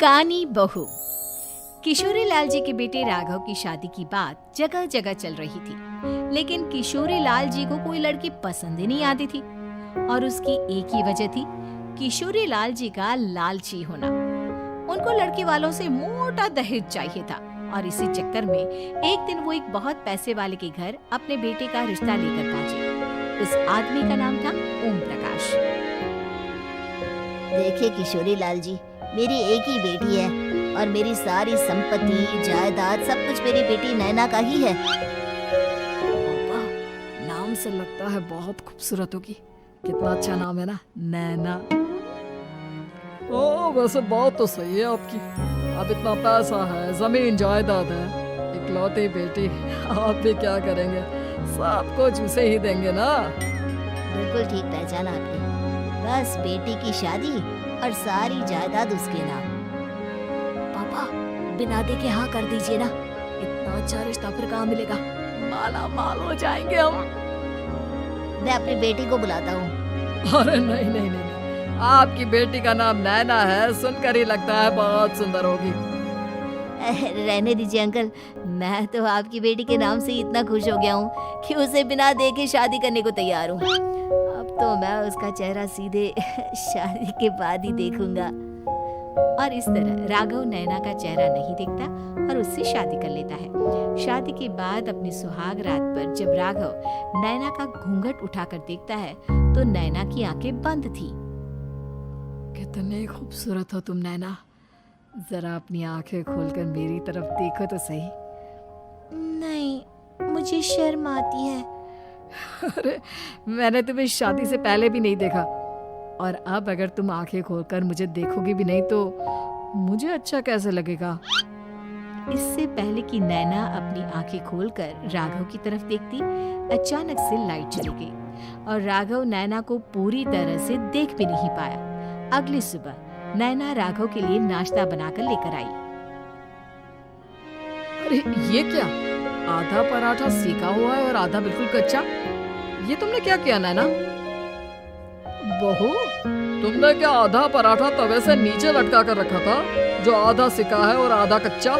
कानी बहू। किशोरी लाल जी के बेटे राघव की शादी की बात जगह जगह चल रही थी, लेकिन किशोरी लाल जी को कोई लड़की पसंद ही नहीं आती थी। और उसकी एक ही वजह थी, किशोरी लाल जी का लालची होना। उनको लड़की वालों से मोटा दहेज चाहिए था और इसी चक्कर में एक दिन वो एक बहुत पैसे वाले के घर अपने बेटे का रिश्ता लेकर पहुंचे। उस आदमी का नाम था ओम प्रकाश। देखिए किशोरी लाल जी, मेरी एक ही बेटी है और मेरी सारी संपत्ति जायदाद सब कुछ मेरी बेटी नैना का ही है। पापा, नाम से लगता है बहुत खूबसूरत होगी। कितना अच्छा नाम है ना, नैना। ओ वैसे बात तो सही है आपकी। अब इतना पैसा है, जमीन जायदाद है, इकलौती बेटी, आप भी क्या करेंगे? सब कुछ उसे ही देंगे ना। बिल्कुल ठीक पहचाना आपने। बस बेटी की शादी और सारी जायदाद उसके नाम। पापा, बिना दे के हाँ कर दीजिए ना। इतना अच्छा रिश्ता फिर कहाँ मिलेगा? माला माल हो जाएंगे हम। मैं अपनी बेटी को बुलाता हूँ। अरे नहीं नहीं नहीं, आपकी बेटी का नाम नैना है, सुनकर ही लगता है बहुत सुंदर होगी। रहने दीजिए अंकल, मैं तो आपकी बेटी के नाम से ही इतना खुश हो गया हूँ कि उसे बिना देखे शादी करने को तैयार हूँ। अब तो मैं उसका चेहरा सीधे शादी के बाद ही देखूंगा। और इस तरह राघव नैना का चेहरा नहीं देखता और उससे शादी कर लेता है। शादी के बाद अपनी सुहाग रात पर जब राघव नैना का घूंघट उठाकर देखता है तो नैना की आंखें बंद थी। कितनी खूबसूरत हो तुम नैना, जरा अपनी आंखें खोलकर मेरी तरफ देखो तो सही। नहीं, मुझे शर्म आती है। अरे मैंने तुम्हें शादी से पहले भी नहीं देखा, और अब अगर तुम आंखें खोलकर मुझे देखोगी भी नहीं तो मुझे अच्छा कैसे लगेगा? इससे पहले कि नैना अपनी आंखें खोलकर राघव की तरफ देखती, अचानक से लाइट चली गई और राघव नैना को पूरी तरह से देख भी नहीं पाया। अगली सुबह नैना राघव के लिए नाश्ता बनाकर लेकर आई। अरे ये क्या, आधा पराठा सेका हुआ है और आधा बिल्कुल कच्चा। ये तुमने क्या किया नैना? बहू, तुमने क्या आधा पराठा तवे से नीचे लटका कर रखा था, जो आधा सेका है और आधा कच्चा?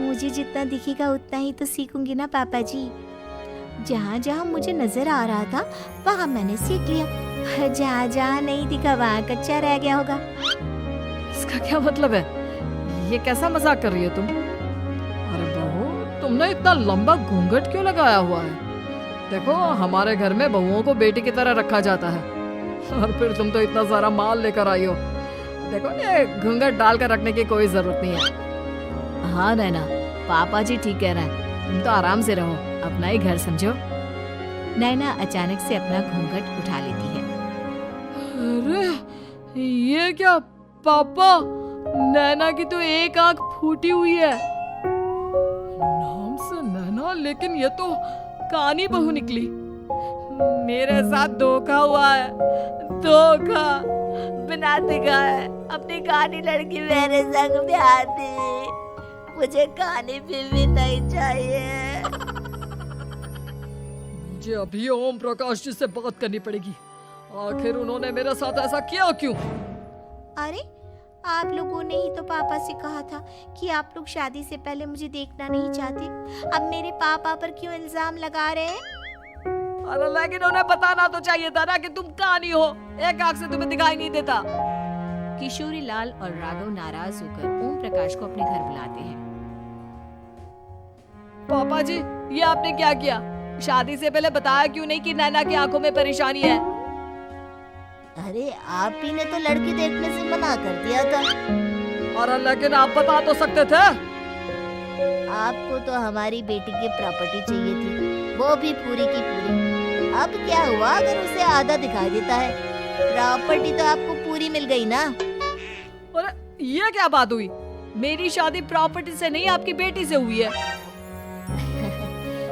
मुझे जितना दिखेगा उतना ही तो सीखूंगी ना पापा जी। जहाँ जहाँ मुझे नजर आ रहा था वहाँ मैंने सीख लिया, जहाँ जहाँ नहीं दिखा वहाँ कच्चा रह गया होगा। इसका क्या मतलब है? ये कैसा मजाक कर रही है तुम? अरे बहू, तुमने इतना लंबा घूंघट क्यों लगाया हुआ है? देखो, हमारे घर में बहुओं को बेटी की तरह रखा जाता है, और फिर तुम तो इतना सारा माल लेकर आई हो। देखो, ये घूंघट डालकर रखने की कोई जरूरत नहीं है। हाँ नैना, पापा जी ठीक कह रहे हैं, तुम तो आराम से रहो, अपना ही घर समझो। नैना अचानक से अपना घूंघट उठा लेती है। अरे ये क्या पापा, नैना की तो एक आंख फूटी हुई है। नाम से नैना, लेकिन ये तो कानी बहू निकली। मेरे साथ धोखा हुआ है, धोखा। बिना दिखाए अपनी कानी लड़की मेरे संग ब्याह दी। मुझे कानी भी नहीं चाहिए। मुझे अभी ओम प्रकाश जी से बात करनी पड़ेगी। आखिर उन्होंने मेरे साथ ऐसा किया क्यों? अरे आप लोगों ने ही तो पापा से कहा था कि आप लोग शादी से पहले मुझे देखना नहीं चाहते। अब मेरे पापा पर क्यों इल्जाम लगा रहे हैं? अरे लेकिन उन्हें बताना तो चाहिए था ना कि तुम कानी हो, एक आंख से तुम्हें दिखाई नहीं देता। किशोरी लाल और राघव नाराज होकर ओम प्रकाश को अपने घर बुलाते हैं। पापा जी, ये आपने क्या किया? शादी से पहले बताया क्यों नहीं कि नैना की आंखों में परेशानी है? अरे आप ही ने तो लड़की देखने से मना कर दिया था। और लेकिन आप बता तो सकते थे। आपको तो हमारी बेटी की प्रॉपर्टी चाहिए थी, वो भी पूरी की पूरी। अब क्या हुआ अगर उसे आधा दिखाई देता है? प्रॉपर्टी तो आपको पूरी मिल गई ना। और ये क्या बात हुई? मेरी शादी प्रॉपर्टी से नहीं, आपकी बेटी से हुई है।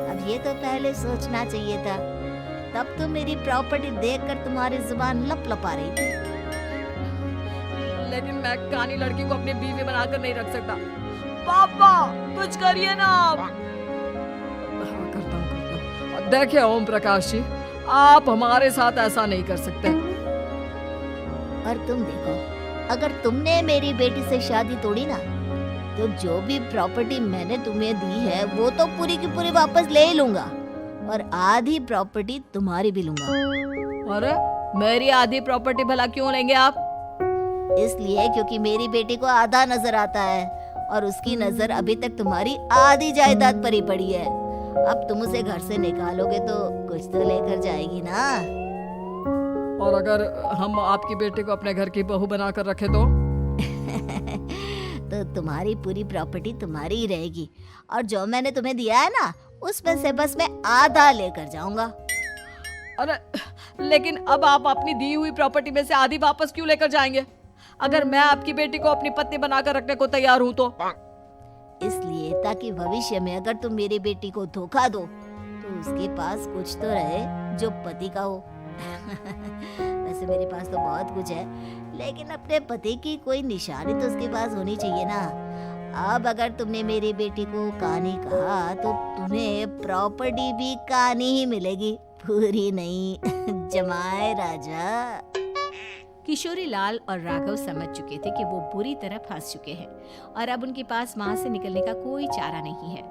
अब ये तो पहले सोचना चाहिए था, तब तो मेरी प्रॉपर्टी देखकर तुम्हारी जुबान लप लप आ रही थी। लेकिन मैं कानी लड़की को अपनी बीवी बनाकर नहीं रख सकता। पापा कुछ करिए ना आप। करता हूँ। देखिए ओम प्रकाश जी, आप हमारे साथ ऐसा नहीं कर सकते। और तुम देखो, अगर तुमने मेरी बेटी से शादी तोड़ी ना, तो जो भी प्रॉपर्टी मैंने तुम्हें दी है वो तो पूरी की पूरी वापस ले ही लूंगा, और आधी प्रॉपर्टी तुम्हारी भी लूंगा। अरे मेरी आधी प्रॉपर्टी भला क्यों लेंगे आप? इसलिए क्योंकि मेरी बेटी को आधा नजर आता है और उसकी नजर अभी तक तुम्हारी आधी जायदाद पर ही पड़ी है। अब तुम उसे घर से निकालोगे तो कुछ तो लेकर जाएगी ना। और अगर हम आपकी बेटी को अपने घर की बहू बनाकर रखे तो? तो तुम्हारी पूरी प्रॉपर्टी तुम्हारी ही रहेगी, और जो मैंने तुम्हें दिया है ना, उसमें से बस मैं आधा लेकर जाऊंगा। अरे लेकिन अब आप अपनी दी हुई प्रॉपर्टी में से आधी वापस क्यों लेकर जाएंगे? अगर मैं आपकी बेटी को अपनी पत्नी बनाकर रखने को तैयार हूँ तो? इसलिए ताकि भविष्य में अगर तुम मेरी बेटी को धोखा दो तो उसके पास कुछ तो रहे जो पति का हो। वैसे मेरे पास तो बहुत कुछ है, लेकिन अपने पति की कोई निशानी तो उसके पास होनी चाहिए ना। अब अगर तुमने मेरी बेटी को कानी कहा तो तुम्हें प्रॉपर्टी भी कानी ही मिलेगी, पूरी नहीं। जमाए राजा। किशोरी लाल और राघव समझ चुके थे कि वो बुरी तरह फंस चुके हैं और अब उनके पास वहां से निकलने का कोई चारा नहीं है।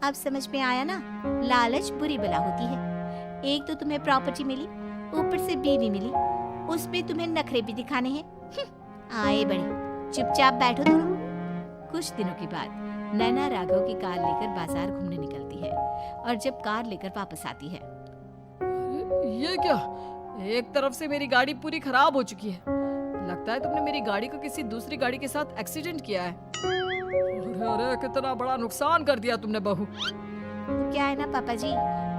अब समझ में आया ना, लालच बुरी बला होती है। एक तो तुम्हें प्रॉपर्टी मिली, ऊपर से बीवी मिली, उसमें तुम्हें नखरे भी दिखाने हैं। आए बड़े, चुपचाप बैठो दोनों। कुछ दिनों के बाद नैना राघव की कार लेकर बाजार घूमने निकलती है और जब कार लेकर वापस आती है, ये क्या? एक तरफ से मेरी गाड़ी पूरी खराब हो चुकी है। लगता है तुमने मेरी गाड़ी को किसी दूसरी गाड़ी के साथ एक्सीडेंट किया है। अरे अरे, कितना बड़ा नुकसान कर दिया तुमने बहू। तो क्या है ना पापा जी,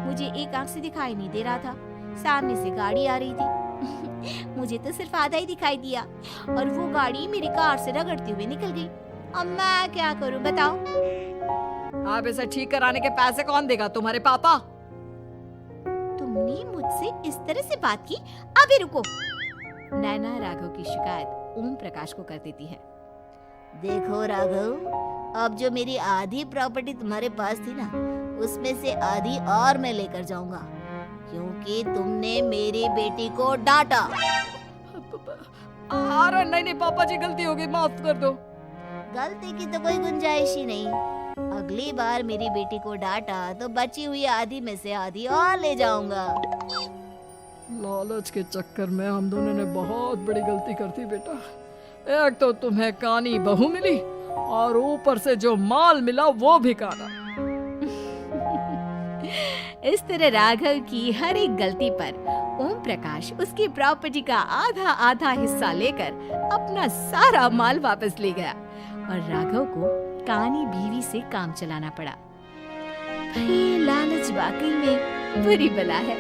मुझे एक आंख से दिखाई नहीं दे रहा था, सामने से गाड़ी आ रही थी। मुझे तो सिर्फ आधा ही दिखाई दिया और वो गाड़ी मेरी कार से रगड़ते हुए निकल गई। अब मैं क्या करूं बताओ? आप इसे ठीक कराने के पैसे कौन देगा? तुम्हारे पापा? तुमने मुझसे इस तरह से बात की? अभी रुको। नैना राघव की शिकायत ओम प्रकाश को कर देती है। देखो राघव, अब जो मेरी आधी प्रॉपर्टी तुम्हारे पास थी ना, उसमें से आधी और मैं लेकर जाऊंगा, क्योंकि तुमने मेरी बेटी को डांटा। अरे नहीं नहीं पापा जी, गलती हो गई, माफ कर दो। गलती की तो कोई गुंजाइश ही नहीं। अगली बार मेरी बेटी को डांटा तो बची हुई आधी में से आधी और ले जाऊंगा। लालच के चक्कर में हम दोनों ने बहुत बड़ी गलती कर दी बेटा। एक तो तुम्हें कानी बहू मिली और ऊपर से जो माल मिला वो भी काना। इस तरह राघव की हर एक गलती पर ओम प्रकाश उसकी प्रॉपर्टी का आधा आधा हिस्सा लेकर अपना सारा माल वापस ले गया और राघव को कानी बीवी से काम चलाना पड़ा। भाई लालच वाकई में बुरी बला है।